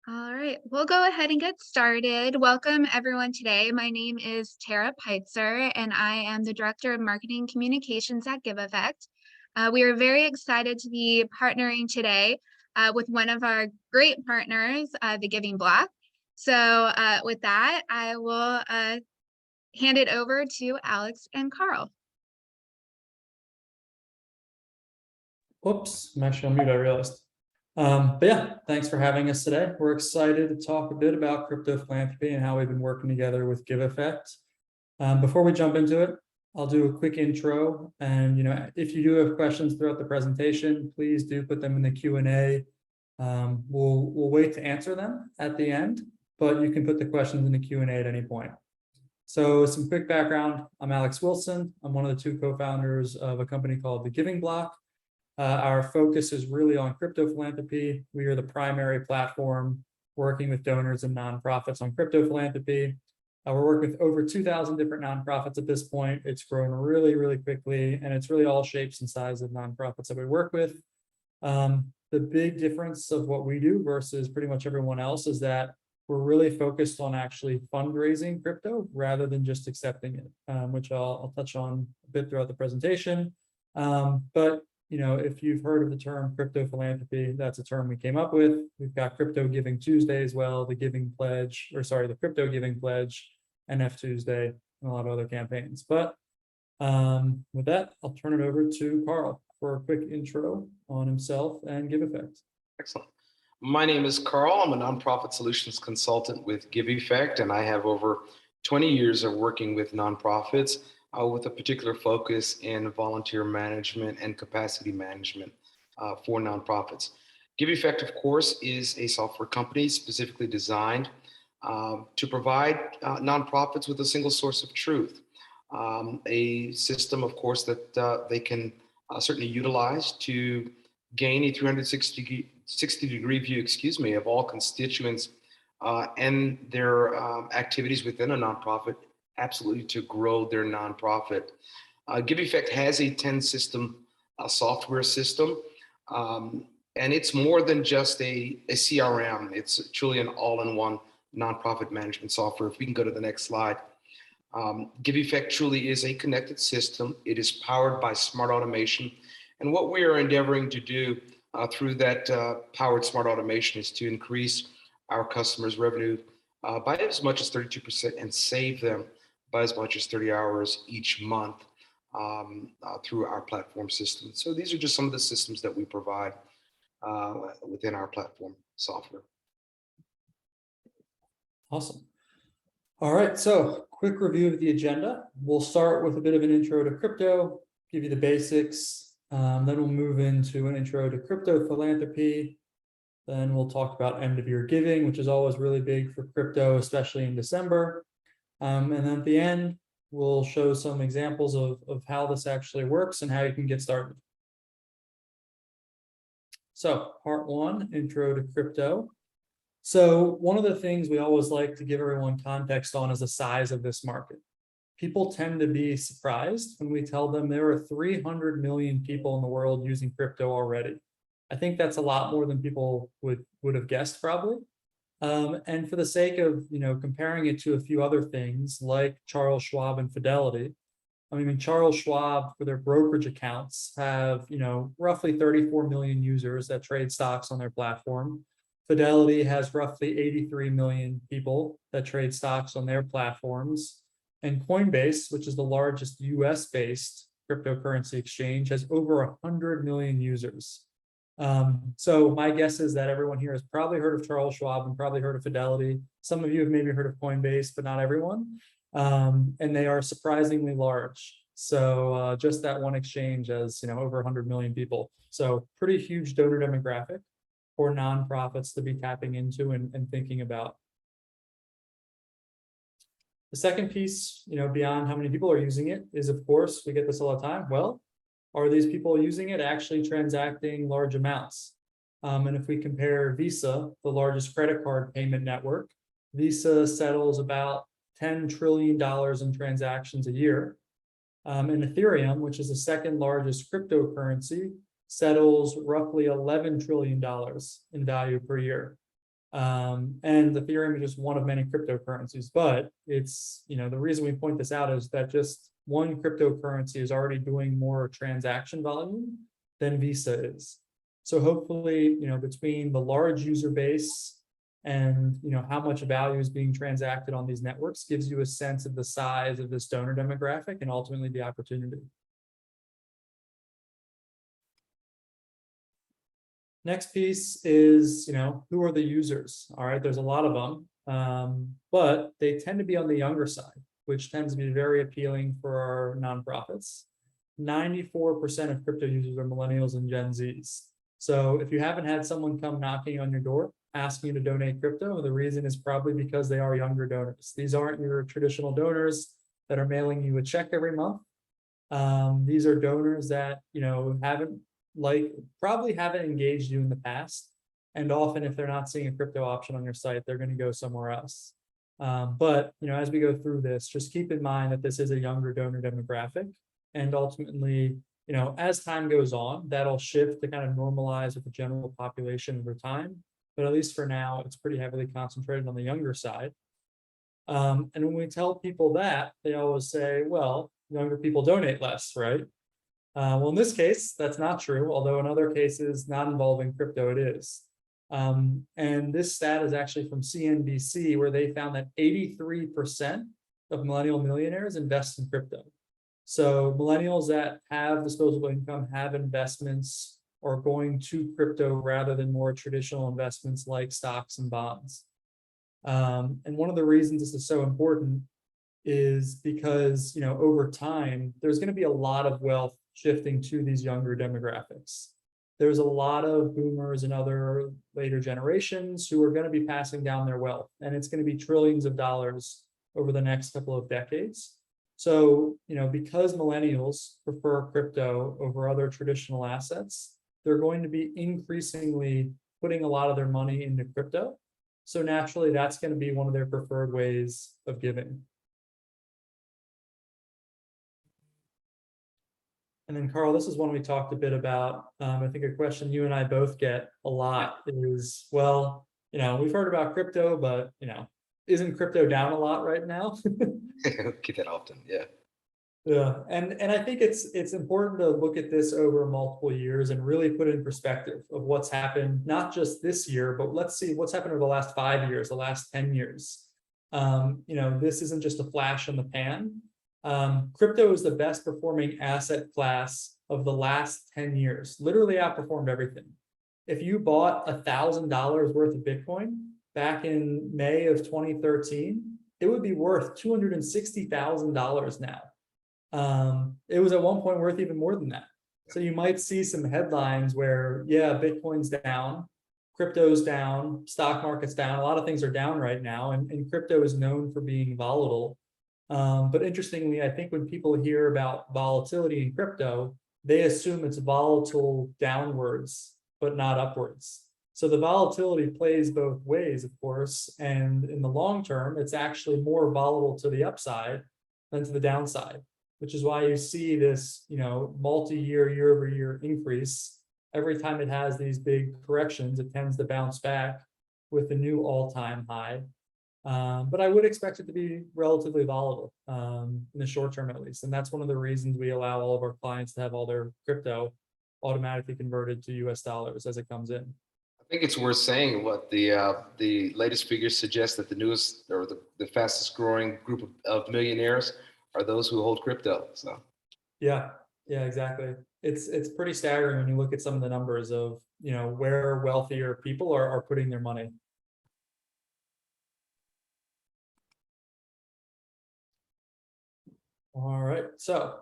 All right, we'll go ahead and get started. Welcome everyone today. My name is Tara Peitzer, and I am the Director of Marketing Communications at Giveffect. We are very excited to be partnering today with one of our great partners, the Giving Block. So with that, I will hand it over to Alex and Carl. Oops, I'm actually on mute, I realized. But yeah, thanks for having us today. We're excited to talk a bit about crypto philanthropy and how we've been working together with Giveffect. Before we jump into it, I'll do a quick intro. And if you do have questions throughout the presentation, please do put them in the Q&A. We'll wait to answer them at the end, but you can put the questions in the Q&A at any point. So some quick background, I'm Alex Wilson. I'm one of the two co-founders of a company called the Giving Block. Our focus is really on crypto philanthropy. We are the primary platform working with donors and nonprofits on crypto philanthropy. We're working with over 2,000 different nonprofits at this point. It's grown really, really quickly, and it's really all shapes and sizes of nonprofits that we work with. The big difference of what we do versus pretty much everyone else is that we're really focused on actually fundraising crypto rather than just accepting it, which I'll touch on a bit throughout the presentation. But if you've heard of the term crypto philanthropy, that's a term we came up with. We've got Crypto Giving Tuesday as well, the Crypto Giving Pledge, NF Tuesday, and a lot of other campaigns. But with that, I'll turn it over to Carl for a quick intro on himself and Giveffect. Excellent. My name is Carl. I'm a nonprofit solutions consultant with Giveffect, and I have over 20 years of working with nonprofits with a particular focus in volunteer management and capacity management for nonprofits. Giveffect, of course, is a software company specifically designed to provide nonprofits with a single source of truth, a system, of course, that they can certainly utilize to gain a 360-degree view, of all constituents and their activities within a nonprofit, absolutely to grow their nonprofit. Giveffect has a 10-system software system, and it's more than just a CRM. It's truly an all-in-one nonprofit management software. If we can go to the next slide. Giveffect truly is a connected system. It is powered by smart automation. And what we are endeavoring to do through that powered smart automation is to increase our customers' revenue by as much as 32% and save them by as much as 30 hours each month through our platform system. So these are just some of the systems that we provide within our platform software. Awesome. All right, so quick review of the agenda. We'll start with a bit of an intro to crypto, give you the basics. Then we'll move into an intro to crypto philanthropy. Then we'll talk about end of year giving, which is always really big for crypto, especially in December. And then at the end, we'll show some examples of how this actually works and how you can get started. So part one, intro to crypto. So one of the things we always like to give everyone context on is the size of this market. People tend to be surprised when we tell them there are 300 million people in the world using crypto already. I think that's a lot more than people would have guessed probably. And for the sake of comparing it to a few other things like Charles Schwab and Fidelity, I mean Charles Schwab for their brokerage accounts have roughly 34 million users that trade stocks on their platform. Fidelity has roughly 83 million people that trade stocks on their platforms. And Coinbase, which is the largest US-based cryptocurrency exchange, has over 100 million users. So my guess is that everyone here has probably heard of Charles Schwab and probably heard of Fidelity. Some of you have maybe heard of Coinbase, but not everyone. And they are surprisingly large. So just that one exchange has over 100 million people. So pretty huge donor demographic for nonprofits to be tapping into and thinking about. The second piece, beyond how many people are using it is, of course, we get this all the time. Well, are these people using it actually transacting large amounts? And if we compare Visa, the largest credit card payment network, Visa settles about $10 trillion in transactions a year. And Ethereum, which is the second largest cryptocurrency, settles roughly $11 trillion in value per year. And Ethereum is just one of many cryptocurrencies, but it's, the reason we point this out is that just one cryptocurrency is already doing more transaction volume than Visa is. So hopefully, between the large user base and, how much value is being transacted on these networks gives you a sense of the size of this donor demographic and ultimately the opportunity. Next piece is, who are the users? All right, there's a lot of them, but they tend to be on the younger side, which tends to be very appealing for our nonprofits. 94% of crypto users are millennials and Gen Zs. So if you haven't had someone come knocking on your door asking you to donate crypto, the reason is probably because they are younger donors. These aren't your traditional donors that are mailing you a check every month. These are donors that, probably haven't engaged you in the past. And often if they're not seeing a crypto option on your site, they're going to go somewhere else. But as we go through this, just keep in mind that this is a younger donor demographic. And ultimately, as time goes on, that'll shift to kind of normalize with the general population over time. But at least for now, it's pretty heavily concentrated on the younger side. And when we tell people that, they always say, well, younger people donate less, right? Well, in this case, that's not true, although in other cases, not involving crypto, it is. And this stat is actually from CNBC, where they found that 83% of millennial millionaires invest in crypto. So millennials that have disposable income, have investments, are going to crypto rather than more traditional investments like stocks and bonds. And one of the reasons this is so important is because, over time, there's going to be a lot of wealth shifting to these younger demographics. There's a lot of boomers and other later generations who are going to be passing down their wealth, and it's going to be trillions of dollars over the next couple of decades. So, because millennials prefer crypto over other traditional assets, they're going to be increasingly putting a lot of their money into crypto. So naturally, that's going to be one of their preferred ways of giving. And then, Carl, this is one we talked a bit about. I think a question you and I both get a lot is, well, we've heard about crypto, but, isn't crypto down a lot right now? Get that often, yeah. Yeah, and I think it's important to look at this over multiple years and really put it in perspective of what's happened, not just this year, but let's see what's happened over the last 5 years, the last 10 years. This isn't just a flash in the pan. Crypto is the best performing asset class of the last 10 years, literally outperformed everything. If you bought $1,000 worth of Bitcoin back in May of 2013, it would be worth $260,000 now. It was at one point worth even more than that. So you might see some headlines where, yeah, Bitcoin's down, crypto's down, stock market's down, a lot of things are down right now, and crypto is known for being volatile. But interestingly, I think when people hear about volatility in crypto, they assume it's volatile downwards, but not upwards. So the volatility plays both ways, of course, and in the long term, it's actually more volatile to the upside than to the downside, which is why you see this, multi-year, year-over-year increase. Every time it has these big corrections, it tends to bounce back with a new all-time high. But I would expect it to be relatively volatile in the short term, at least. And that's one of the reasons we allow all of our clients to have all their crypto automatically converted to US dollars as it comes in. I think it's worth saying what the latest figures suggest that the newest or the fastest growing group of millionaires are those who hold crypto. So yeah, exactly. It's pretty staggering when you look at some of the numbers of where wealthier people are putting their money. All right, so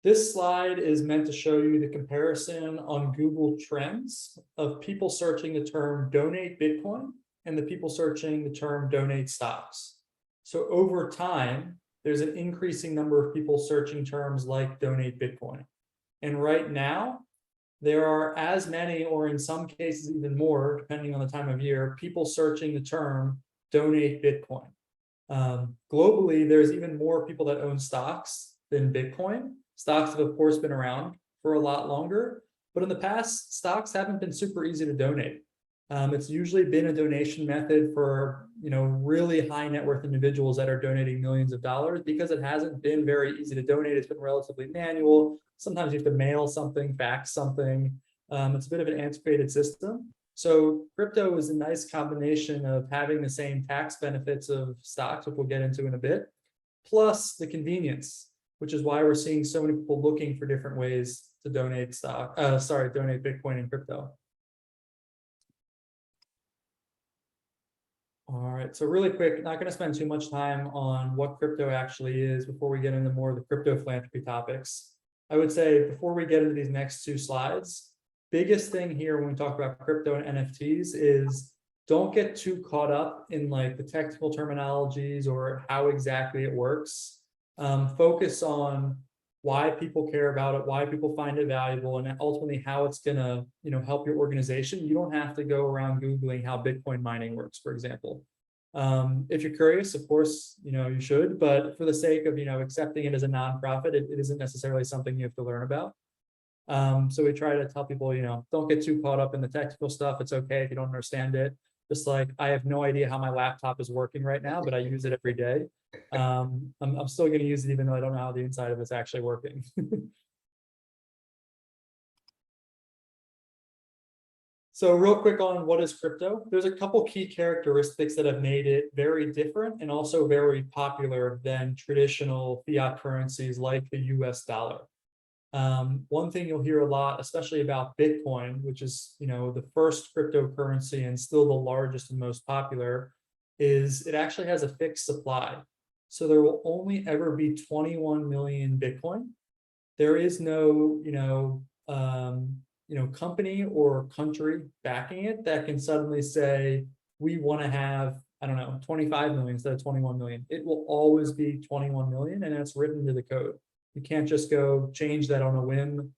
this slide is meant to show you the comparison on Google Trends of people searching the term donate Bitcoin and the people searching the term donate stocks. So over time, there's an increasing number of people searching terms like donate Bitcoin. And right now, there are as many, or in some cases even more, depending on the time of year, people searching the term donate Bitcoin. Globally, there's even more people that own stocks than Bitcoin. Stocks have, of course, been around for a lot longer, but in the past, stocks haven't been super easy to donate. It's usually been a donation method for, really high net worth individuals that are donating millions of dollars, because it hasn't been very easy to donate. It's been relatively manual. Sometimes you have to mail something, fax something. It's a bit of an antiquated system. So crypto is a nice combination of having the same tax benefits of stocks, which we'll get into in a bit, plus the convenience, which is why we're seeing so many people looking for different ways to donate donate Bitcoin and crypto. All right, so really quick, not going to spend too much time on what crypto actually is before we get into more of the crypto philanthropy topics. I would say before we get into these next two slides, biggest thing here when we talk about crypto and NFTs is don't get too caught up in like the technical terminologies or how exactly it works. Focus on why people care about it, why people find it valuable, and ultimately how it's gonna, help your organization. You don't have to go around Googling how Bitcoin mining works, for example. If you're curious, of course, you should, but for the sake of, accepting it as a nonprofit, it isn't necessarily something you have to learn about. So we try to tell people, don't get too caught up in the technical stuff. It's okay if you don't understand it. Just like I have no idea how my laptop is working right now, but I use it every day. I'm still going to use it even though I don't know how the inside of it's actually working. So real quick on what is crypto, there's a couple key characteristics that have made it very different and also very popular than traditional fiat currencies like the US dollar. One thing you'll hear a lot, especially about Bitcoin, which is, the first cryptocurrency and still the largest and most popular, is it actually has a fixed supply. So there will only ever be 21 million Bitcoin. There is no, company or country backing it that can suddenly say, we want to have, I don't know, 25 million instead of 21 million. It will always be 21 million, and that's written into the code. You can't just go change that on a whim.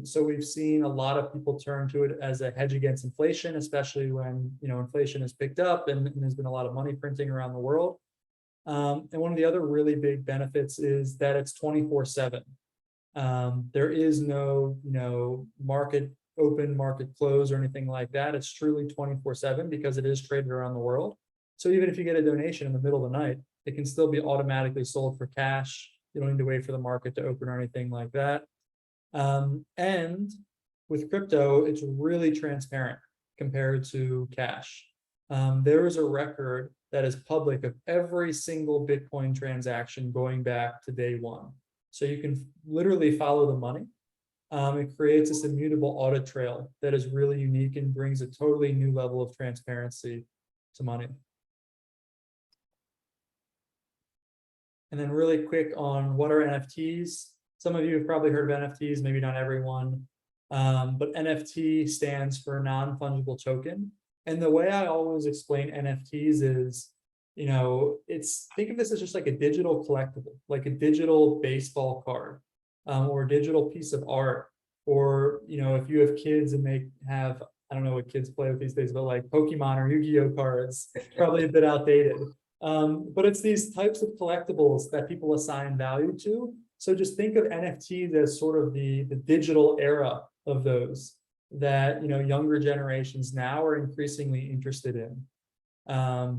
So we've seen a lot of people turn to it as a hedge against inflation, especially when, inflation has picked up and there's been a lot of money printing around the world. And one of the other really big benefits is that it's 24/7. There is no, market open, market close, or anything like that. It's truly 24/7 because it is traded around the world. So even if you get a donation in the middle of the night, it can still be automatically sold for cash. You don't need to wait for the market to open or anything like that. And with crypto, it's really transparent compared to cash. There is a record that is public of every single Bitcoin transaction going back to day one. So you can literally follow the money. It creates this immutable audit trail that is really unique and brings a totally new level of transparency to money. And then really quick on what are NFTs. Some of you have probably heard of NFTs, maybe not everyone. But NFT stands for non-fungible token. And the way I always explain NFTs is, think of this as just like a digital collectible, like a digital baseball card, or a digital piece of art, or, if you have kids and they have, I don't know what kids play with these days, but like Pokemon or Yu-Gi-Oh cards, probably a bit outdated. But it's these types of collectibles that people assign value to. So just think of NFTs as sort of the digital era of those that, younger generations now are increasingly interested in.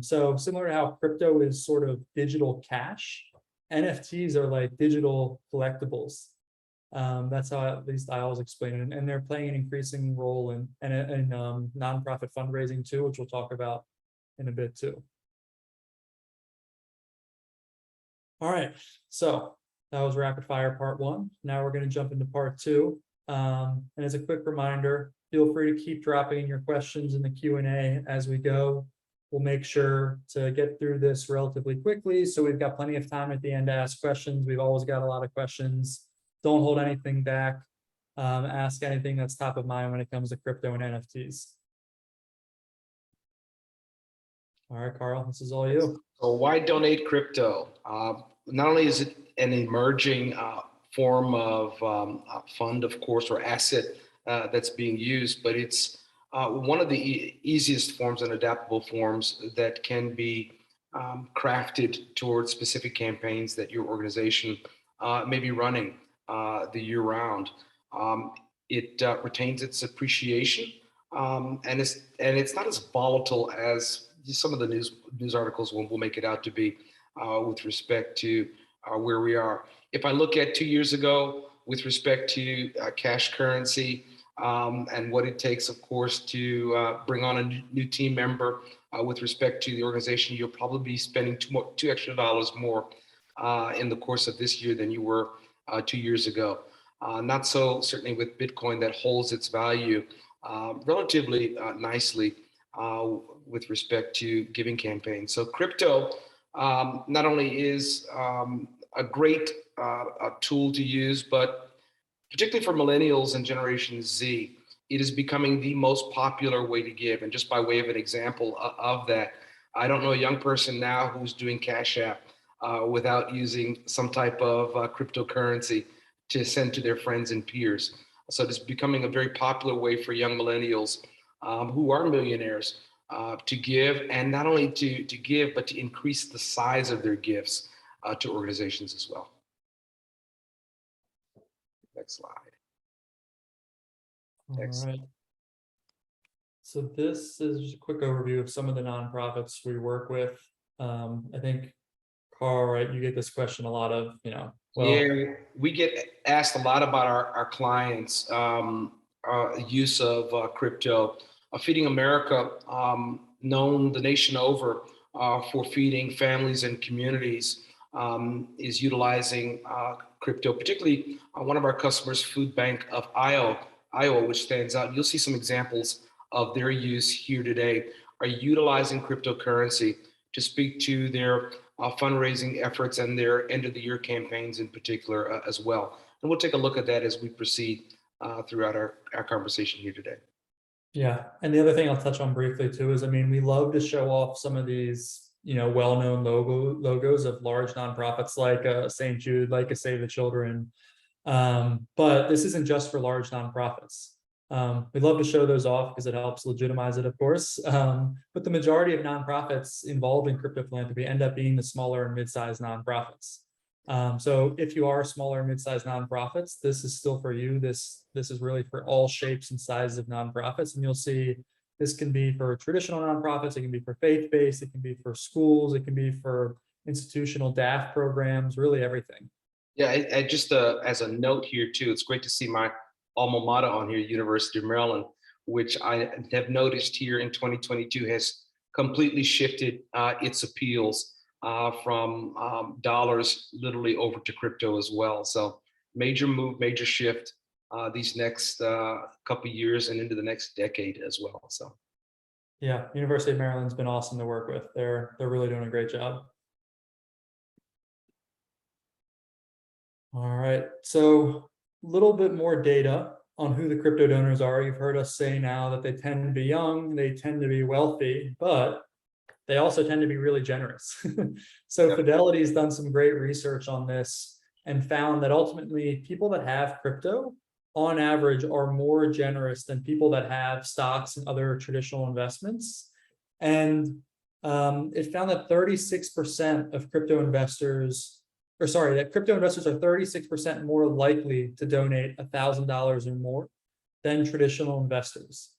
So similar to how crypto is sort of digital cash, NFTs are like digital collectibles. That's how at least I always explain it. And they're playing an increasing role in nonprofit fundraising too, which we'll talk about in a bit too. All right, so that was rapid fire part one. Now we're going to jump into part two. And as a quick reminder, feel free to keep dropping your questions in the Q&A as we go. We'll make sure to get through this relatively quickly, so we've got plenty of time at the end to ask questions. We've always got a lot of questions. Don't hold anything back. Ask anything that's top of mind when it comes to crypto and NFTs. All right, Carl, this is all you. So why donate crypto? Not only is it an emerging form of fund, of course, or asset that's being used, but it's one of the easiest forms and adaptable forms that can be crafted towards specific campaigns that your organization may be running the year round. It retains its appreciation and it's not as volatile as some of the news articles will make it out to be with respect to where we are. If I look at 2 years ago with respect to cash currency and what it takes, of course, to bring on a new team member with respect to the organization, you'll probably be spending two extra dollars more in the course of this year than you were 2 years ago. Not so certainly with Bitcoin that holds its value relatively nicely with respect to giving campaigns. So crypto not only is a great a tool to use, but particularly for millennials and Generation Z, it is becoming the most popular way to give. And just by way of an example of that, I don't know a young person now who's doing Cash App without using some type of cryptocurrency to send to their friends and peers. So it's becoming a very popular way for young millennials who are millionaires to give, and not only to give, but to increase the size of their gifts to organizations as well. Next slide. All right. So this is just a quick overview of some of the nonprofits we work with. I think, Carl, right, you get this question a lot of, Yeah, we get asked a lot about our clients' use of crypto. Feeding America, known the nation over for feeding families and communities, is utilizing crypto, particularly one of our customers, Food Bank of Iowa, which stands out. You'll see some examples of their use here today, are utilizing cryptocurrency to speak to their fundraising efforts and their end of the year campaigns in particular as well. And we'll take a look at that as we proceed throughout our conversation here today. Yeah, and the other thing I'll touch on briefly too is, we love to show off some of these, well-known logos of large nonprofits like St. Jude, like a Save the Children. But this isn't just for large nonprofits. We love to show those off because it helps legitimize it, of course. But the majority of nonprofits involved in crypto philanthropy end up being the smaller and mid-sized nonprofits. So if you are smaller and mid-sized nonprofits, this is still for you. This is really for all shapes and sizes of nonprofits. And you'll see this can be for traditional nonprofits, it can be for faith-based, it can be for schools, it can be for institutional DAF programs, really everything. Yeah, I just as a note here too, it's great to see my alma mater on here, University of Maryland, which I have noticed here in 2022 has completely shifted its appeals from dollars literally over to crypto as well. So major move, major shift these next couple of years and into the next decade as well. So yeah, University of Maryland's been awesome to work with. They're really doing a great job. All right, so a little bit more data on who the crypto donors are. You've heard us say now that they tend to be young, they tend to be wealthy, but they also tend to be really generous. So yep. Fidelity's done some great research on this and found that ultimately people that have crypto on average are more generous than people that have stocks and other traditional investments. And it found that 36% of crypto investors, that crypto investors are 36% more likely to donate $1,000 or more than traditional investors.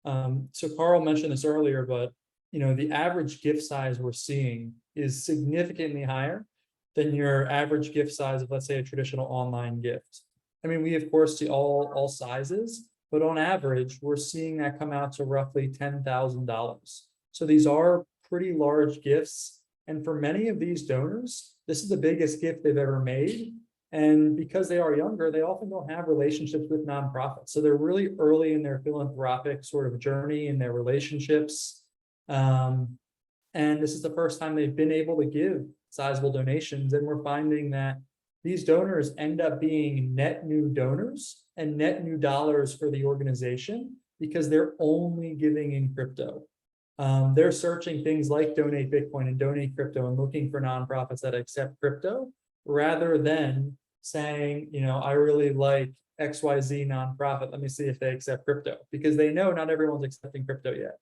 So Carl mentioned this earlier, but the average gift size we're seeing is significantly higher than your average gift size of, let's say, a traditional online gift. We of course see all sizes, but on average, we're seeing that come out to roughly $10,000. So these are pretty large gifts. And for many of these donors, this is the biggest gift they've ever made. And because they are younger, they often don't have relationships with nonprofits. So they're really early in their philanthropic sort of journey in their relationships. And this is the first time they've been able to give sizable donations. And we're finding that these donors end up being net new donors and net new dollars for the organization because they're only giving in crypto. They're searching things like donate Bitcoin and donate crypto and looking for nonprofits that accept crypto rather than saying, I really like XYZ nonprofit. Let me see if they accept crypto, because they know not everyone's accepting crypto yet.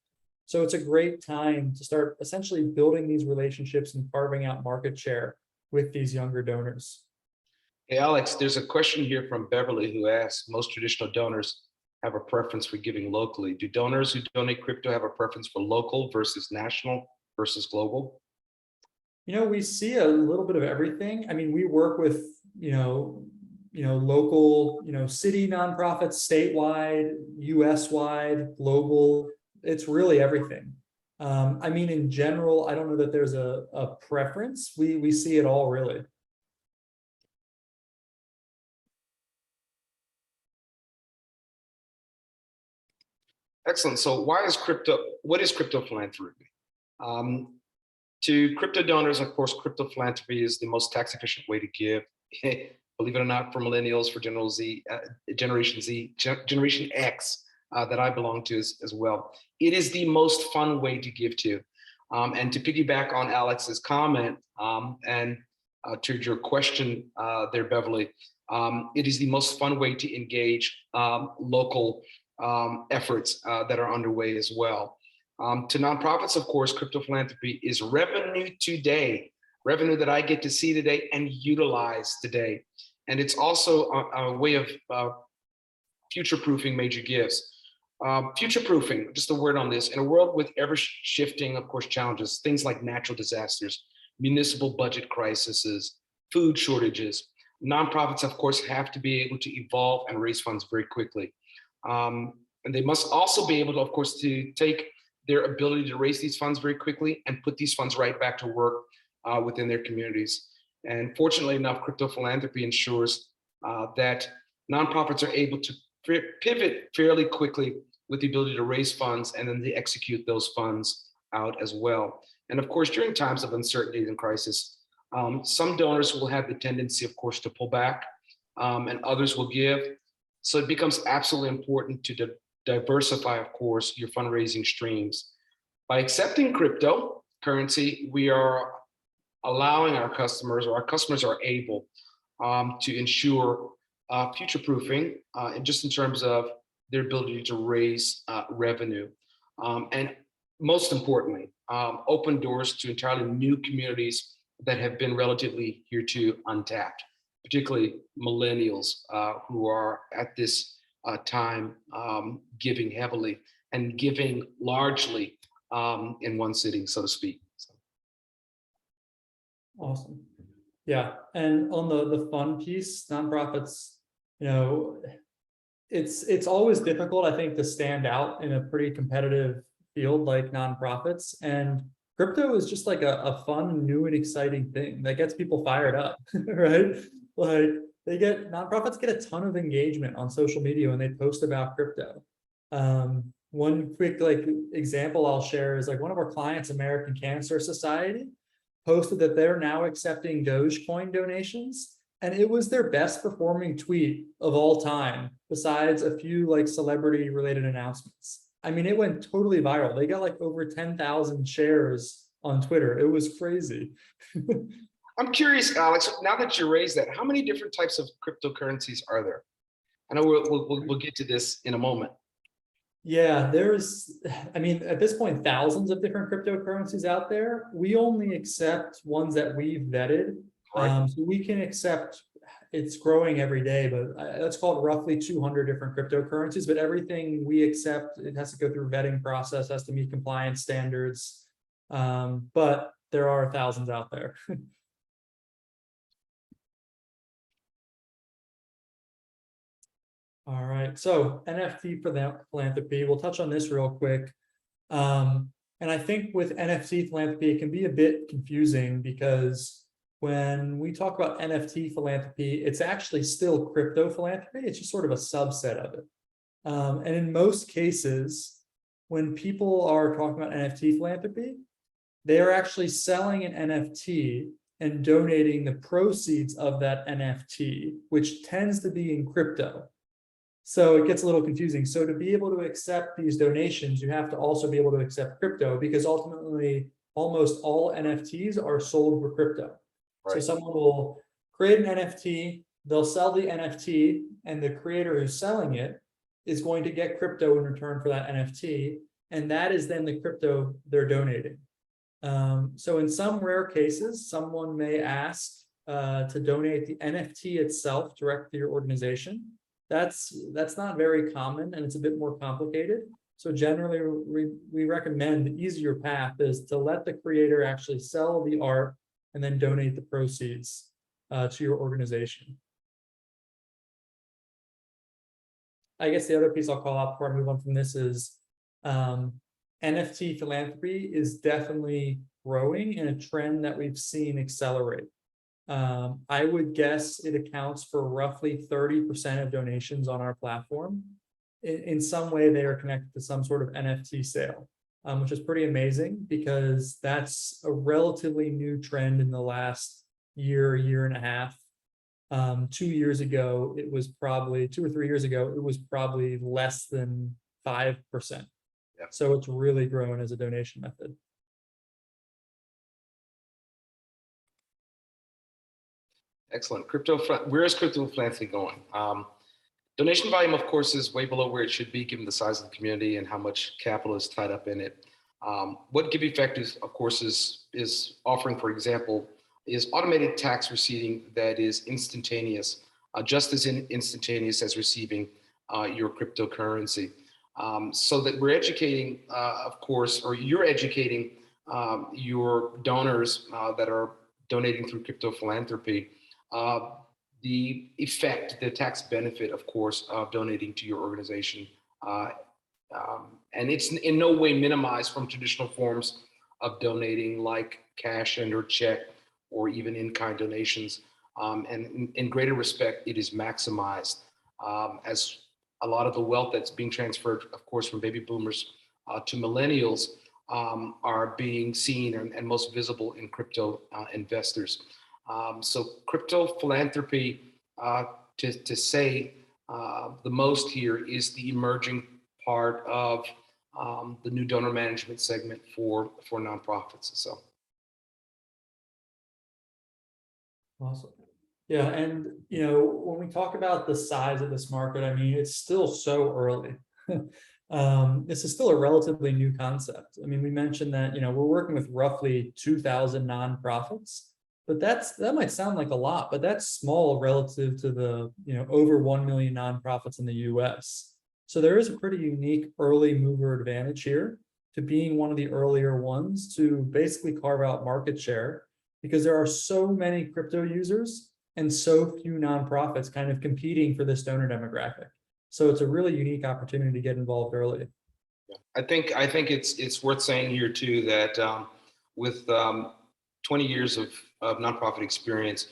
So it's a great time to start essentially building these relationships and carving out market share with these younger donors. Hey, Alex, there's a question here from Beverly who asks, most traditional donors have a preference for giving locally? Do donors who donate crypto have a preference for local versus national versus global? We see a little bit of everything. I mean, we work with, local, city nonprofits, statewide, US wide, global. It's really everything. I mean, in general, I don't know that there's a preference. We see it all really. Excellent. So what is crypto philanthropy? To crypto donors, of course, crypto philanthropy is the most tax efficient way to give. Believe it or not, for millennials, for Generation Z, Generation X, that I belong to as well. It is the most fun way to give to. And to piggyback on Alex's comment and to your question there, Beverly, it is the most fun way to engage local efforts that are underway as well. To nonprofits, of course, crypto philanthropy is revenue today, revenue that I get to see today and utilize today. And it's also a way of future-proofing major gifts. Future-proofing, just a word on this, in a world with ever-shifting, of course, challenges, things like natural disasters, municipal budget crises, food shortages, nonprofits, of course, have to be able to evolve and raise funds very quickly. And they must also be able to, of course, to take their ability to raise these funds very quickly and put these funds right back to work within their communities. And fortunately enough, crypto philanthropy ensures that nonprofits are able to pivot fairly quickly with the ability to raise funds and then to execute those funds out as well. And of course, during times of uncertainty and crisis, some donors will have the tendency, of course, to pull back and others will give. So it becomes absolutely important to diversify, of course, your fundraising streams. By accepting cryptocurrency, we are allowing our customers, or our customers are able to ensure future-proofing, and just in terms of their ability to raise revenue. And most importantly, open doors to entirely new communities that have been relatively hereto untapped, particularly millennials who are at this time giving heavily and giving largely in one sitting, so to speak. So. Awesome. Yeah, and on the fun piece, nonprofits, it's always difficult, I think, to stand out in a pretty competitive field like nonprofits. And crypto is just like a fun, new and exciting thing that gets people fired up, right? Like nonprofits get a ton of engagement on social media when they post about crypto. One quick example I'll share is one of our clients, American Cancer Society, posted that they're now accepting Dogecoin donations, and it was their best performing tweet of all time, besides a few celebrity related announcements. I mean, it went totally viral. They got over 10,000 shares on Twitter. It was crazy. I'm curious, Alex, now that you raised that, how many different types of cryptocurrencies are there? I know we'll get to this in a moment. Yeah, I mean, at this point, thousands of different cryptocurrencies out there. We only accept ones that we've vetted. Right. So we can accept, it's growing every day, but let's call it roughly 200 different cryptocurrencies, but everything we accept, it has to go through a vetting process, has to meet compliance standards. But there are thousands out there. All right, so NFT philanthropy, we'll touch on this real quick. And I think with NFT philanthropy, it can be a bit confusing because when we talk about NFT philanthropy, it's actually still crypto philanthropy. It's just sort of a subset of it. And in most cases, when people are talking about NFT philanthropy, they are actually selling an NFT and donating the proceeds of that NFT, which tends to be in crypto. So it gets a little confusing. So to be able to accept these donations, you have to also be able to accept crypto, because ultimately almost all NFTs are sold for crypto. Right. So someone will create an NFT, they'll sell the NFT, and the creator who's selling it is going to get crypto in return for that NFT. And that is then the crypto they're donating. So in some rare cases, someone may ask to donate the NFT itself direct to your organization. that's not very common, and it's a bit more complicated. So generally, we recommend the easier path is to let the creator actually sell the art and then donate the proceeds to your organization. I guess the other piece I'll call out before I move on from this is NFT philanthropy is definitely growing and a trend that we've seen accelerate. I would guess it accounts for roughly 30% of donations on our platform. In some way, they are connected to some sort of NFT sale, which is pretty amazing because that's a relatively new trend in the last year and a half. 2 years ago, it was probably 2 or 3 years ago, it was probably less than 5%. Yeah. So it's really grown as a donation method. Excellent. Where is Crypto Philanthropy going? Donation volume, of course, is way below where it should be given the size of the community and how much capital is tied up in it. What Giveffect is, of course, is offering, for example, is automated tax receipting that is instantaneous, just as instantaneous as receiving your cryptocurrency. So that we're educating, of course, or you're educating your donors that are donating through Crypto Philanthropy, the effect, the tax benefit, of course, of donating to your organization. And it's in no way minimized from traditional forms of donating like cash and or check or even in-kind donations. And in greater respect, it is maximized as a lot of the wealth that's being transferred, of course, from baby boomers to millennials are being seen and most visible in crypto investors. So crypto philanthropy, to say the most here, is the emerging part of the new donor management segment for nonprofits. So. Awesome. Yeah, and when we talk about the size of this market, I mean, it's still so early. This is still a relatively new concept. I mean, we mentioned that we're working with roughly 2,000 nonprofits, but that might sound like a lot, but that's small relative to the over 1 million nonprofits in the U.S. So there is a pretty unique early mover advantage here to being one of the earlier ones to basically carve out market share, because there are so many crypto users and so few nonprofits kind of competing for this donor demographic. So it's a really unique opportunity to get involved early. I think it's worth saying here too that with 20 years of nonprofit experience,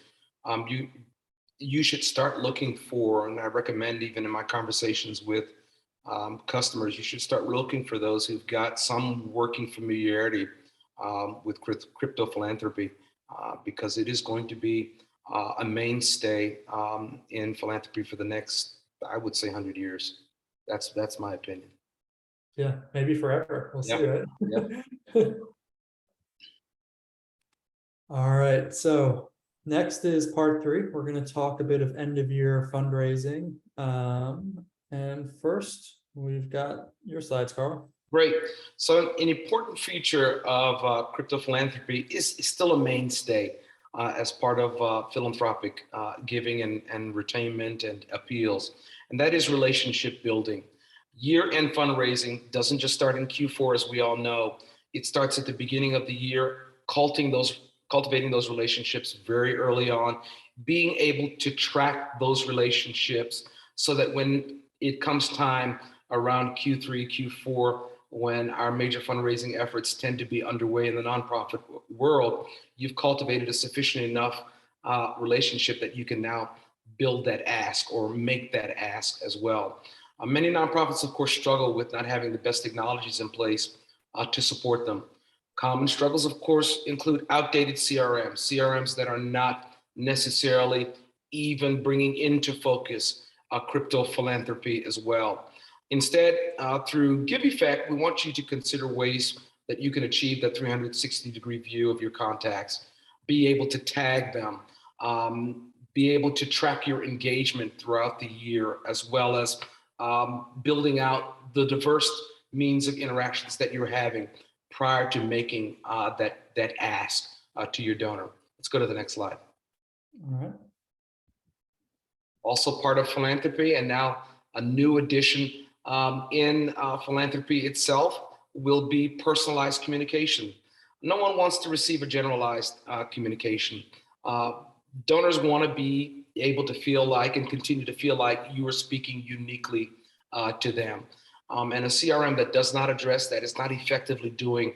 you should start looking for, and I recommend even in my conversations with customers, you should start looking for those who've got some working familiarity with crypto philanthropy. Because it is going to be a mainstay in philanthropy for the next, I would say, 100 years. That's my opinion. Yeah, maybe forever. We'll see, right? Yeah. All right. So next is part 3. We're going to talk a bit of end of year fundraising. And first, we've got your slides, Carl. Great. So an important feature of crypto philanthropy is still a mainstay as part of philanthropic giving and retainment and appeals, and that is relationship building. Year-end fundraising doesn't just start in Q4, as we all know. It starts at the beginning of the year, cultivating those relationships very early on, being able to track those relationships so that when it comes time around Q3, Q4, when our major fundraising efforts tend to be underway in the nonprofit world, you've cultivated a sufficient enough relationship that you can now build that ask or make that ask as well. Many nonprofits, of course, struggle with not having the best technologies in place to support them. Common struggles, of course, include outdated CRMs that are not necessarily even bringing into focus crypto philanthropy as well. Instead, through Giveffect, we want you to consider ways that you can achieve that 360-degree view of your contacts, be able to tag them, be able to track your engagement throughout the year, as well as building out the diverse means of interactions that you're having prior to making that ask to your donor. Let's go to the next slide. All right. also part of philanthropy, and now a new addition in philanthropy itself will be personalized communication. No one wants to receive a generalized communication. Donors want to be able to feel like and continue to feel like you are speaking uniquely to them. And a CRM that does not address that is not effectively doing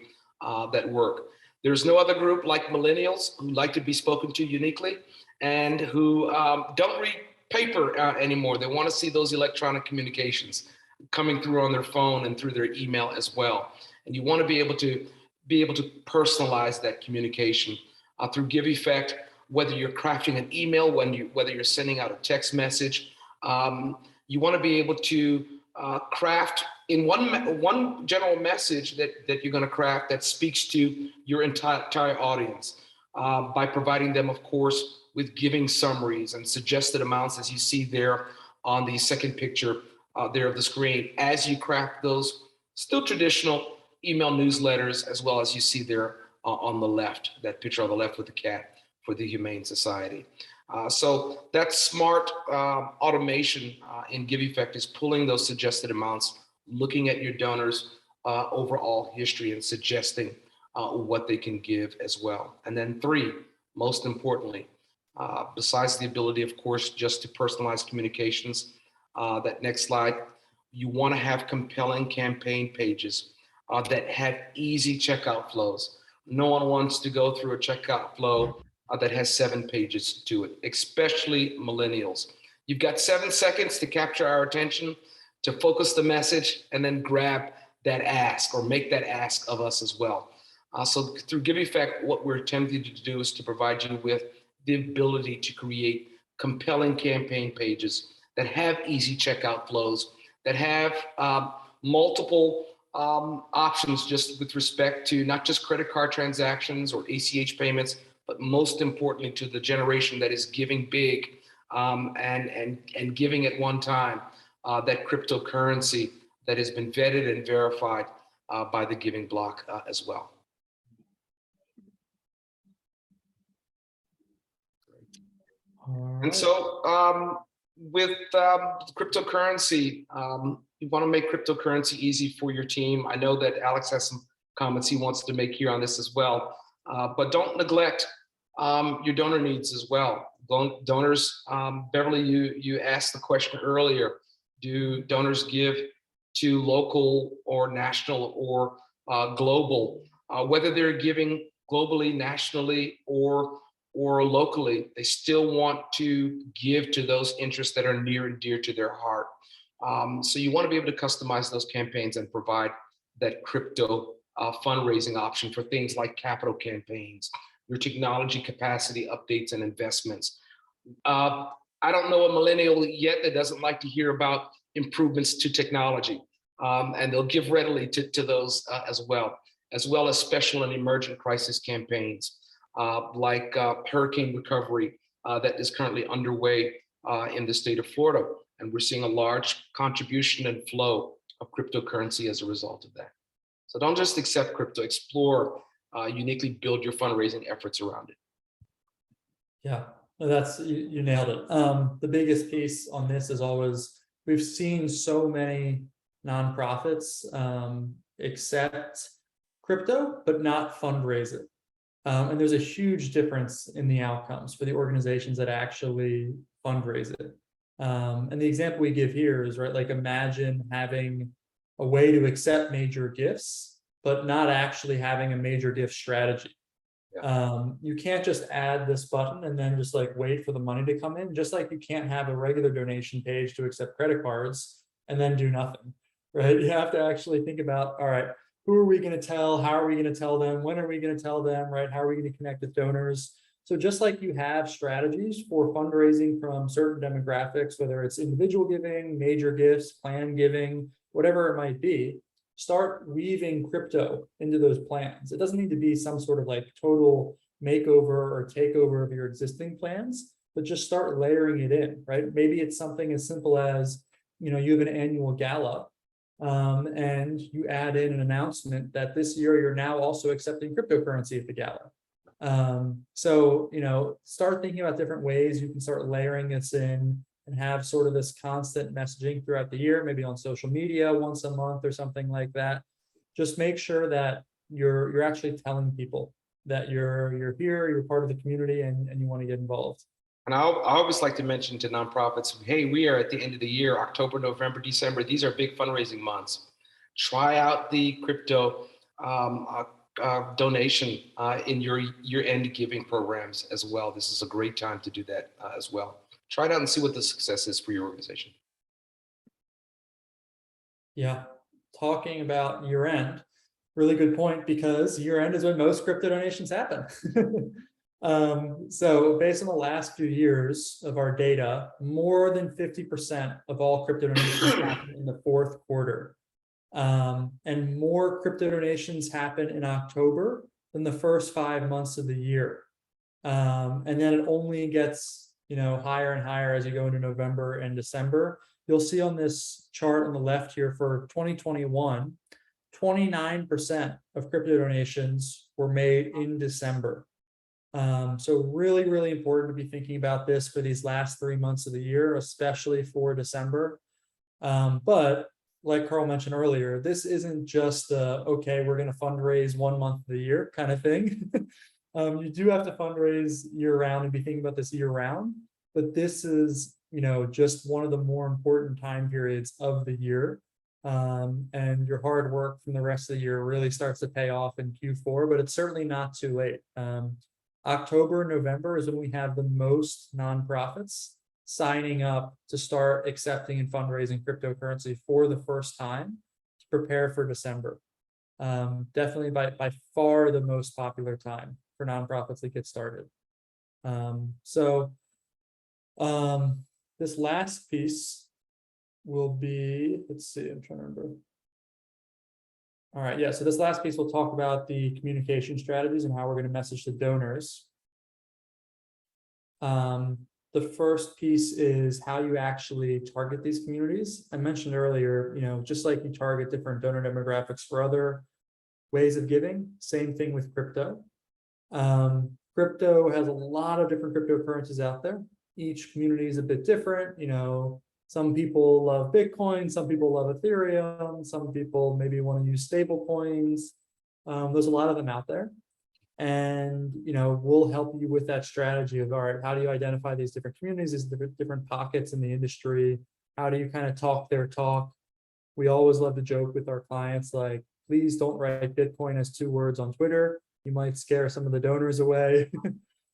that work. There's no other group like millennials who like to be spoken to uniquely and who don't read paper anymore. They want to see those electronic communications coming through on their phone and through their email as well. And you want to be able to personalize that communication through Giveffect, whether you're crafting an email, whether you're sending out a text message. You want to be able to craft in one general message that you're going to craft that speaks to your entire audience by providing them, of course, with giving summaries and suggested amounts, as you see there on the second picture there of the screen, as you craft those still traditional email newsletters, as well as you see there on the left, that picture on the left with the cat for the Humane Society. So that smart automation in Giveffect is pulling those suggested amounts, looking at your donors' overall history and suggesting what they can give as well. And then three, most importantly, besides the ability, of course, just to personalize communications, that next slide, you want to have compelling campaign pages that have easy checkout flows. No one wants to go through a checkout flow that has 7 pages to it, especially millennials. You've got 7 seconds to capture our attention, to focus the message, and then grab that ask or make that ask of us as well. So through Giveffect, what we're attempting to do is to provide you with the ability to create compelling campaign pages that have easy checkout flows, that have multiple options just with respect to not just credit card transactions or ACH payments, but most importantly to the generation that is giving big and giving at one time, that cryptocurrency that has been vetted and verified by the Giving Block as well. Right. And so with cryptocurrency, you want to make cryptocurrency easy for your team. I know that Alex has some comments he wants to make here on this as well, but don't neglect your donor needs as well. Donors, Beverly, you asked the question earlier, do donors give to local or national or global? Whether they're giving globally, nationally, or locally, they still want to give to those interests that are near and dear to their heart. So you want to be able to customize those campaigns and provide that crypto fundraising option for things like capital campaigns, your technology capacity updates and investments. I don't know a millennial yet that doesn't like to hear about improvements to technology, and they'll give readily to those as well as special and emergent crisis campaigns like hurricane recovery that is currently underway in the state of Florida. And we're seeing a large contribution and flow of cryptocurrency as a result of that. So don't just accept crypto, explore, uniquely build your fundraising efforts around it. Yeah, that's, you nailed it. The biggest piece on this is always, we've seen so many nonprofits accept crypto, but not fundraise it. And there's a huge difference in the outcomes for the organizations that actually fundraise it. And the example we give here is, right, like imagine having a way to accept major gifts, but not actually having a major gift strategy. Yeah. You can't just add this button and then just like wait for the money to come in, just like you can't have a regular donation page to accept credit cards and then do nothing, right? You have to actually think about, all right, who are we going to tell? How are we going to tell them? When are we going to tell them, right? How are we going to connect with donors? So just like you have strategies for fundraising from certain demographics, whether it's individual giving, major gifts, planned giving, whatever it might be, start weaving crypto into those plans. It doesn't need to be some sort of like total makeover or takeover of your existing plans, but just start layering it in, right? Maybe it's something as simple as, you have an annual gala, and you add in an announcement that this year you're now also accepting cryptocurrency at the gala. So, start thinking about different ways you can start layering this in and have sort of this constant messaging throughout the year, maybe on social media once a month or something like that. Just make sure that you're actually telling people that you're here, you're part of the community, and you want to get involved. And I always like to mention to nonprofits, hey, we are at the end of the year, October, November, December. These are big fundraising months. Try out the crypto donation in your year-end giving programs as well. This is a great time to do that as well. Try it out and see what the success is for your organization. Yeah, talking about year-end, really good point, because year-end is when most crypto donations happen. So based on the last few years of our data, more than 50% of all crypto donations happen in the fourth quarter. And more crypto donations happen in October than the first 5 months of the year. And then it only gets, higher and higher as you go into November and December. You'll see on this chart on the left here for 2021, 29% of crypto donations were made in December. So really, really important to be thinking about this for these last 3 months of the year, especially for December. But like Carl mentioned earlier, this isn't just okay, we're going to fundraise 1 month of the year kind of thing. You do have to fundraise year round and be thinking about this year round, but this is, just one of the more important time periods of the year. And your hard work from the rest of the year really starts to pay off in Q4, but it's certainly not too late. October, November is when we have the most nonprofits signing up to start accepting and fundraising cryptocurrency for the first time to prepare for December. Definitely by far the most popular time for nonprofits to get started. This last piece will be, let's see, I'm trying to remember. All right, yeah, so this last piece we'll talk about the communication strategies and how we're going to message the donors. The first piece is how you actually target these communities. I mentioned earlier, just like you target different donor demographics for other ways of giving, same thing with crypto. Crypto has a lot of different cryptocurrencies out there. Each community is a bit different. Some people love Bitcoin, some people love Ethereum, some people maybe want to use stable coins. There's a lot of them out there. And, we'll help you with that strategy of, all right, how do you identify these different communities, these different pockets in the industry? How do you kind of talk their talk? We always love to joke with our clients, like, please don't write Bitcoin as 2 words on Twitter. You might scare some of the donors away.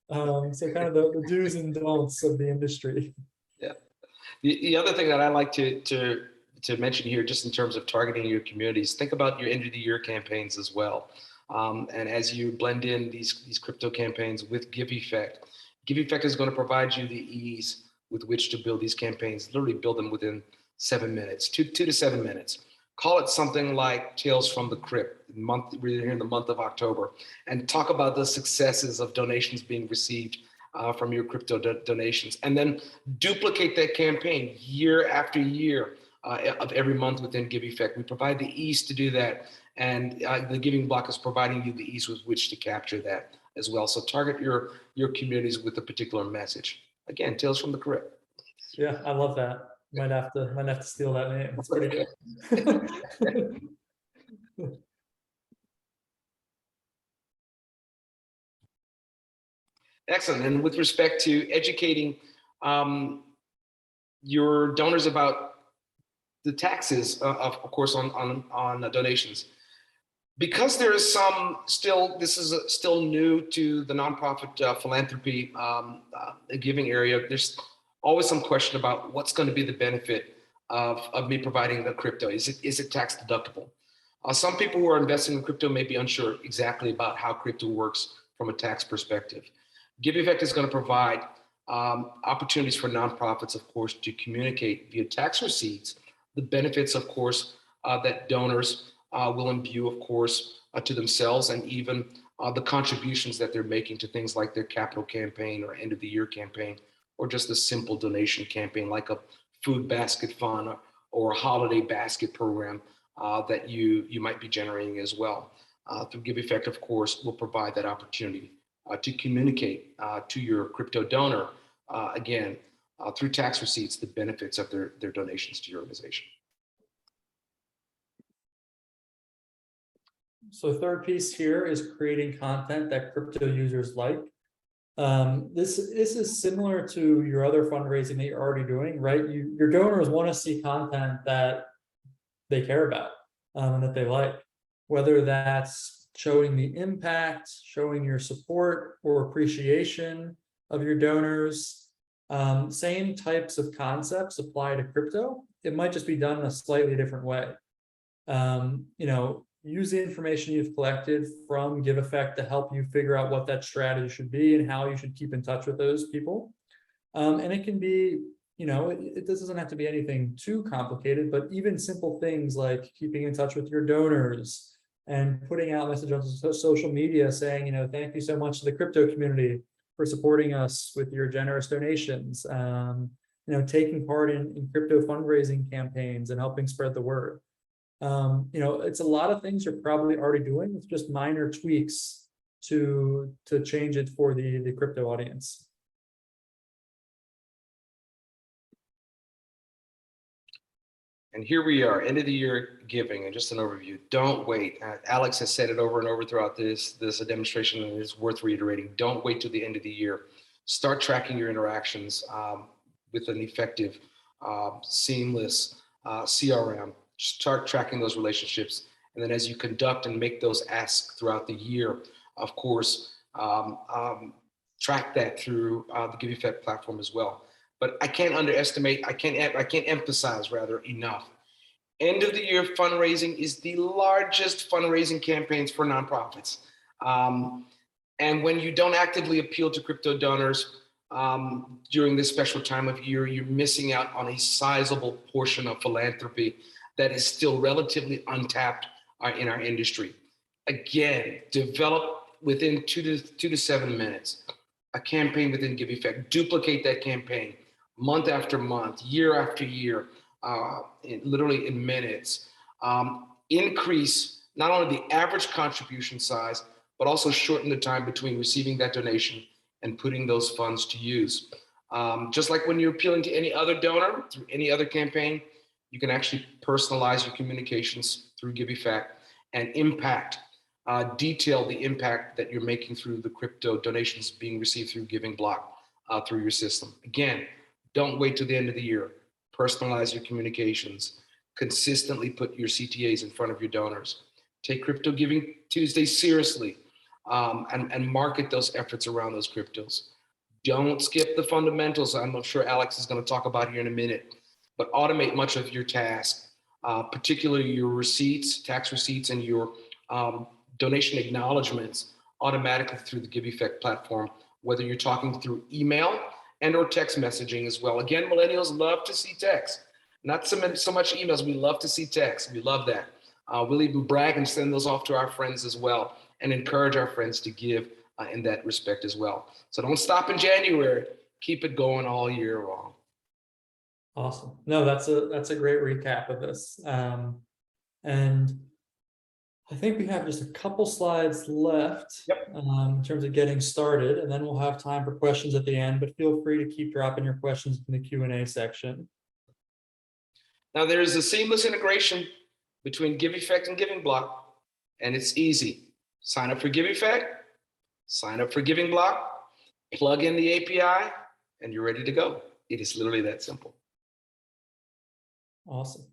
So kind of the do's and don'ts of the industry. Yeah. The other thing that I like to mention here, just in terms of targeting your communities, think about your end of the year campaigns as well. And as you blend in these crypto campaigns with Giveffect, Giveffect is going to provide you the ease with which to build these campaigns. Literally build them within 7 minutes, 2 to 7 minutes. Call it something like Tales from the Crypt. We're here in the month of October, and talk about the successes of donations being received from your crypto donations, and then duplicate that campaign year after year of every month within Giveffect. We provide the ease to do that, and the Giving Block is providing you the ease with which to capture that as well. So target your communities with a particular message. Again, Tales from the Crypt. Yeah, I love that. Might have to steal that name. It's pretty good. Excellent. And with respect to educating your donors about the taxes, of course, on donations, because there is this is still new to the nonprofit philanthropy giving area. There's always some question about what's going to be the benefit of me providing the crypto. Is it tax deductible? Some people who are investing in crypto may be unsure exactly about how crypto works from a tax perspective. Giveffect is going to provide opportunities for nonprofits, of course, to communicate via tax receipts the benefits, of course, that donors will imbue, of course, to themselves, and even the contributions that they're making to things like their capital campaign or end of the year campaign, or just a simple donation campaign like a food basket fund or a holiday basket program that you might be generating as well. Through Giveffect, of course, will provide that opportunity to communicate to your crypto donor, again, through tax receipts the benefits of their donations to your organization. So third piece here is creating content that crypto users like. This is similar to your other fundraising that you're already doing, right? Your donors want to see content that they care about and that they like, whether that's showing the impact, showing your support or appreciation of your donors. Same types of concepts apply to crypto. It might just be done in a slightly different way. Use the information you've collected from Giveffect to help you figure out what that strategy should be and how you should keep in touch with those people. And it can be, it doesn't have to be anything too complicated, but even simple things like keeping in touch with your donors and putting out messages on social media saying, thank you so much to the crypto community for supporting us with your generous donations. Taking part in crypto fundraising campaigns and helping spread the word. It's a lot of things you're probably already doing with just minor tweaks to change it for the crypto audience. And here we are, end of the year giving, and just an overview. Don't wait. Alex has said it over and over throughout this demonstration, and it's worth reiterating. Don't wait till the end of the year. Start tracking your interactions with an effective, seamless CRM. Start tracking those relationships. And then as you conduct and make those asks throughout the year, of course, track that through the Giveffect platform as well. But I can't emphasize rather enough. End of the year fundraising is the largest fundraising campaigns for nonprofits. And when you don't actively appeal to crypto donors during this special time of year, you're missing out on a sizable portion of philanthropy that is still relatively untapped in our industry. Again, develop within 2 to 7 minutes a campaign within Giveffect. Duplicate that campaign month after month, year after year, literally in minutes. Increase not only the average contribution size, but also shorten the time between receiving that donation and putting those funds to use. Just like when you're appealing to any other donor through any other campaign, you can actually personalize your communications through Giveffect and detail the impact that you're making through the crypto donations being received through Giving Block through your system. Again, don't wait till the end of the year. Personalize your communications. Consistently put your CTAs in front of your donors. Take Crypto Giving Tuesday seriously and market those efforts around those cryptos. Don't skip the fundamentals. I'm sure Alex is going to talk about here in a minute, but automate much of your task, particularly your receipts, tax receipts, and your donation acknowledgements automatically through the Giveffect platform, whether you're talking through email and or text messaging as well. Again, millennials love to see text, not so much emails. We love to see text. We love that. We'll even brag and send those off to our friends as well and encourage our friends to give in that respect as well. So don't stop in January. Keep it going all year long. Awesome. No, that's a great recap of this. And I think we have just a couple slides left. Yep. In terms of getting started, and then we'll have time for questions at the end, but feel free to keep dropping your questions in the Q&A section. Now there is a seamless integration between Giveffect and Giving Block, and it's easy. Sign up for Giveffect, sign up for Giving Block, plug in the API, and you're ready to go. It is literally that simple. Awesome.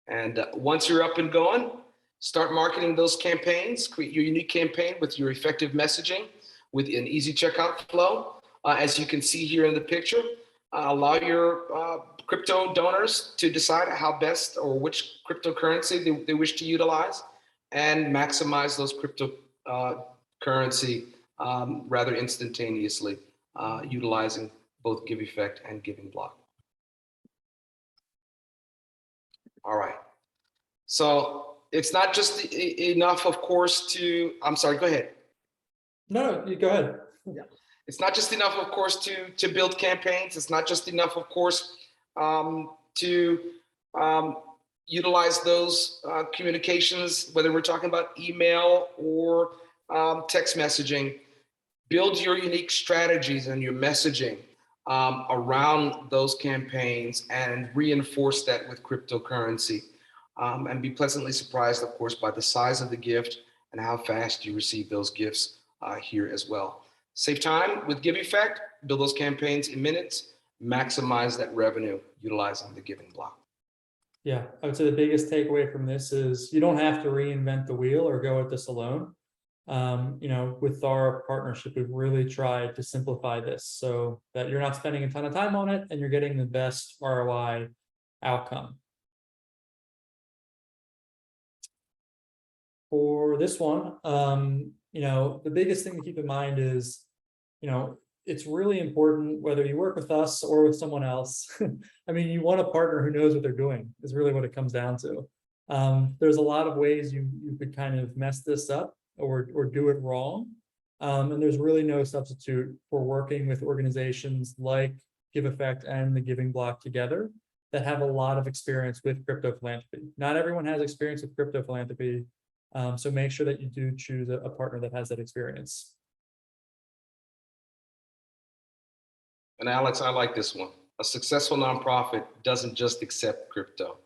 And once you're up and going, start marketing those campaigns. Create your unique campaign with your effective messaging with an easy checkout flow. As you can see here in the picture, allow your crypto donors to decide how best or which cryptocurrency they wish to utilize and maximize those cryptocurrency rather instantaneously, utilizing both Giveffect and Giving Block. All right. So it's not just enough, of course, to, I'm sorry, go ahead. No, you go ahead. Yeah. It's not just enough, of course, to build campaigns. It's not just enough, of course, to utilize those communications, whether we're talking about email or text messaging. Build your unique strategies and your messaging around those campaigns and reinforce that with cryptocurrency. And be pleasantly surprised, of course, by the size of the gift and how fast you receive those gifts here as well. Save time with Giveffect, build those campaigns in minutes, maximize that revenue utilizing the giving block. Yeah, I would say the biggest takeaway from this is you don't have to reinvent the wheel or go at this alone. With our partnership, we've really tried to simplify this so that you're not spending a ton of time on it and you're getting the best ROI outcome. For this one, the biggest thing to keep in mind is, it's really important whether you work with us or with someone else. I mean, you want a partner who knows what they're doing is really what it comes down to. There's a lot of ways you could kind of mess this up or do it wrong. And there's really no substitute for working with organizations like Giveffect and the Giving Block together that have a lot of experience with crypto philanthropy. Not everyone has experience with crypto philanthropy. So make sure that you do choose a partner that has that experience. And Alex, I like this one. A successful nonprofit doesn't just accept crypto.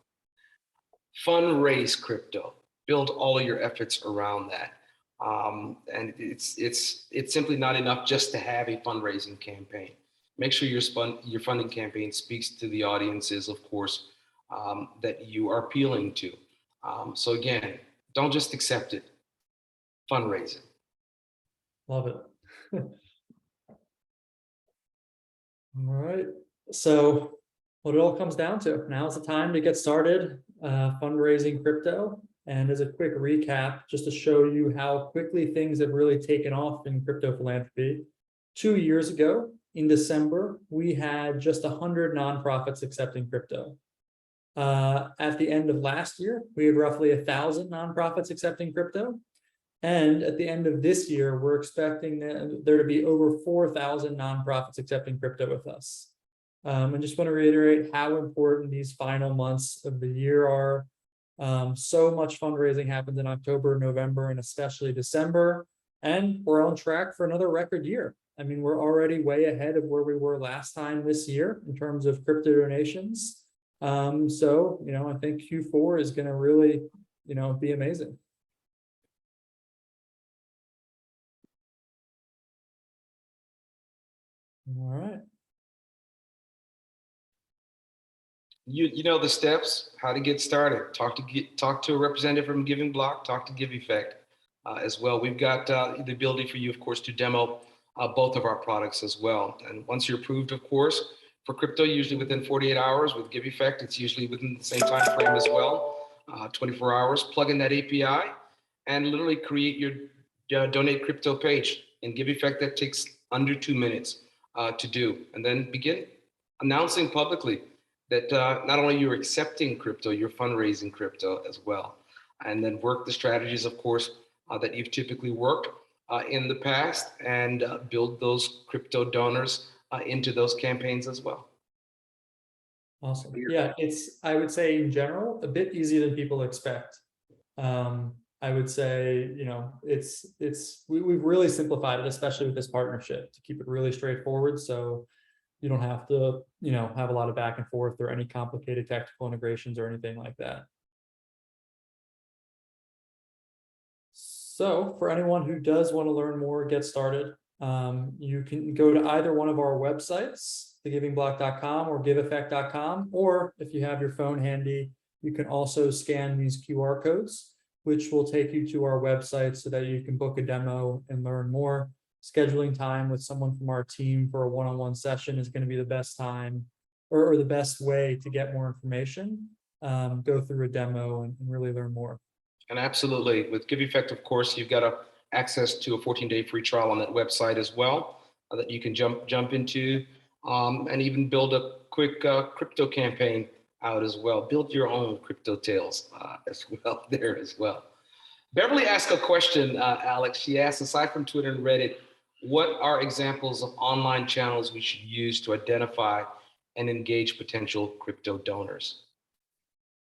Fundraise crypto. Build all of your efforts around that. And it's simply not enough just to have a fundraising campaign. Make sure your funding campaign speaks to the audiences, of course, that you are appealing to. So again, don't just accept it. Fundraising. Love it. All right. So what it all comes down to, now's the time to get started fundraising crypto. And as a quick recap, just to show you how quickly things have really taken off in crypto philanthropy. 2 years ago, in December, we had just 100 nonprofits accepting crypto. At the end of last year, we had roughly 1,000 nonprofits accepting crypto. And at the end of this year, we're expecting there to be over 4,000 nonprofits accepting crypto with us. I just want to reiterate how important these final months of the year are. So much fundraising happens in October, November, and especially December. And we're on track for another record year. I mean, we're already way ahead of where we were last time this year in terms of crypto donations. So, I think Q4 is going to really, be amazing. All right. You know the steps, how to get started. Talk to a representative from Giving Block, talk to Giveffect as well. We've got the ability for you, of course, to demo both of our products as well. And once you're approved, of course, for crypto, usually within 48 hours. With Giveffect, it's usually within the same time frame as well, 24 hours. Plug in that API and literally create your donate crypto page. In Giveffect, that takes under 2 minutes to do, and then begin announcing publicly that not only you're accepting crypto, you're fundraising crypto as well. And then work the strategies, of course, that you've typically worked in the past and build those crypto donors into those campaigns as well. Awesome. Yeah, it's, I would say in general, a bit easier than people expect. I would say, we've really simplified it, especially with this partnership, to keep it really straightforward. So you don't have to, have a lot of back and forth or any complicated technical integrations or anything like that. So for anyone who does want to learn more, get started, you can go to either one of our websites, thegivingblock.com or giveffect.com, or if you have your phone handy, you can also scan these QR codes, which will take you to our website so that you can book a demo and learn more. Scheduling time with someone from our team for a one-on-one session is going to be the best time or the best way to get more information, go through a demo and really learn more. And absolutely, with Giveffect, of course, you've got access to a 14-day free trial on that website as well that you can jump into and even build a quick crypto campaign out as well. Build your own crypto tales as well there as well. Beverly asked a question, Alex. She asked, aside from Twitter and Reddit, what are examples of online channels we should use to identify and engage potential crypto donors?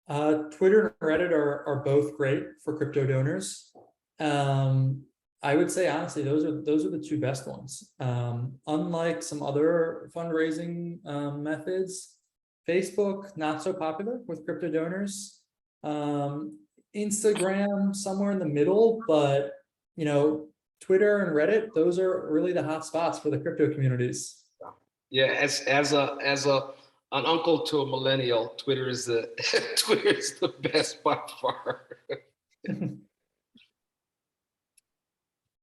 Twitter and Reddit are both great for crypto donors. I would say honestly, those are the two best ones. Unlike some other fundraising methods, Facebook not so popular with crypto donors. Instagram somewhere in the middle, but you know, Twitter and Reddit, those are really the hot spots for the crypto communities. Yeah, as an uncle to a millennial, Twitter is the Twitter is the best by far.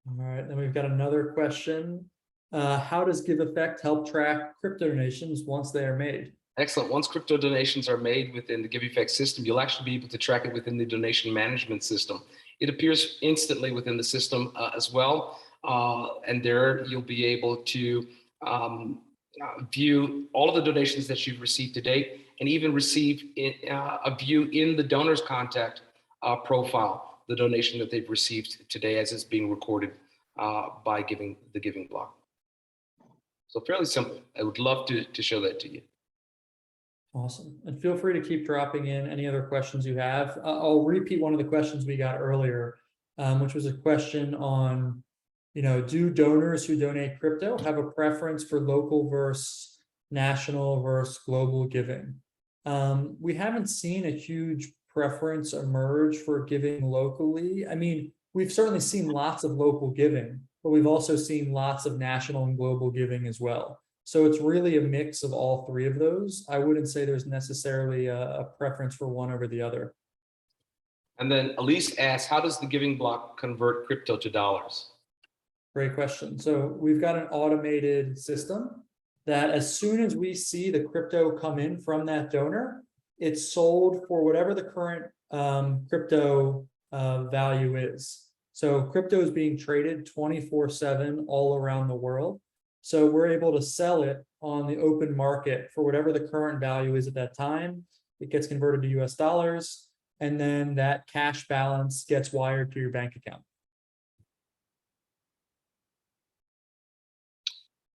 All right, then we've got another question. How does Giveffect help track crypto donations once they are made? Excellent. Once crypto donations are made within the Giveffect system, you'll actually be able to track it within the donation management system. It appears instantly within the system as well. And there you'll be able to view all of the donations that you've received to date, and even receive a view in the donor's contact profile, the donation that they've received today as it's being recorded by the Giving block. So fairly simple. I would love to show that to you. Awesome. And feel free to keep dropping in any other questions you have. I'll repeat one of the questions we got earlier, which was a question on, do donors who donate crypto have a preference for local versus national versus global giving? We haven't seen a huge preference emerge for giving locally. I mean, we've certainly seen lots of local giving, but we've also seen lots of national and global giving as well. So it's really a mix of all three of those. I wouldn't say there's necessarily a preference for one over the other. And then Elise asks, how does the Giving block convert crypto to dollars? Great question. So we've got an automated system that as soon as we see the crypto come in from that donor, it's sold for whatever the current crypto value is. So crypto is being traded 24/7 all around the world. So we're able to sell it on the open market for whatever the current value is at that time. It gets converted to US dollars, and then that cash balance gets wired to your bank account.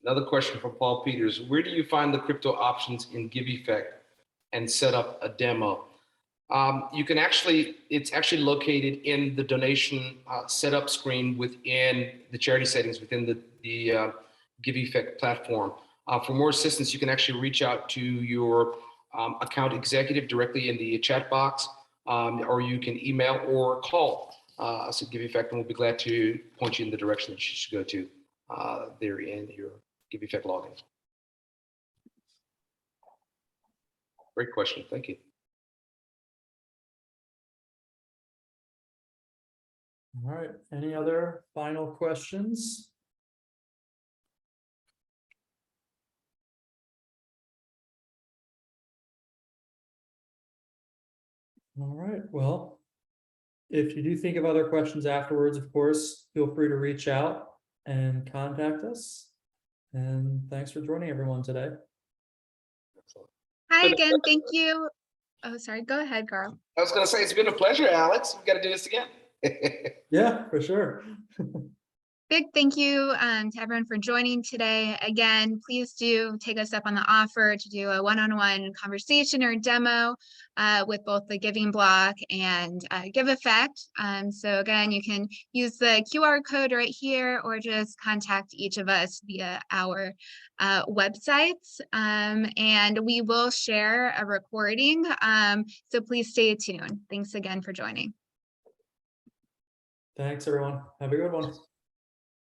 Another question from Paul Peters. Where do you find the crypto options in Giveffect and set up a demo? It's actually located in the donation setup screen within the charity settings within the Giveffect platform. For more assistance, you can actually reach out to your account executive directly in the chat box, or you can email or call us at Giveffect, and we'll be glad to point you in the direction that you should go to there in your Giveffect login. Great question. Thank you. All right. Any other final questions? All right. Well, if you do think of other questions afterwards, of course, feel free to reach out and contact us. And thanks for joining everyone today. Hi again. Thank you. Oh, sorry. Go ahead, Carl. I was going to say, it's been a pleasure, Alex. We've got to do this again. Yeah, for sure. Big thank you to everyone for joining today. Again, please do take us up on the offer to do a one-on-one conversation or demo with both the Giving block and Giveffect. So again, you can use the QR code right here or just contact each of us via our websites. And we will share a recording. So please stay tuned. Thanks again for joining. Thanks, everyone. Have a good one.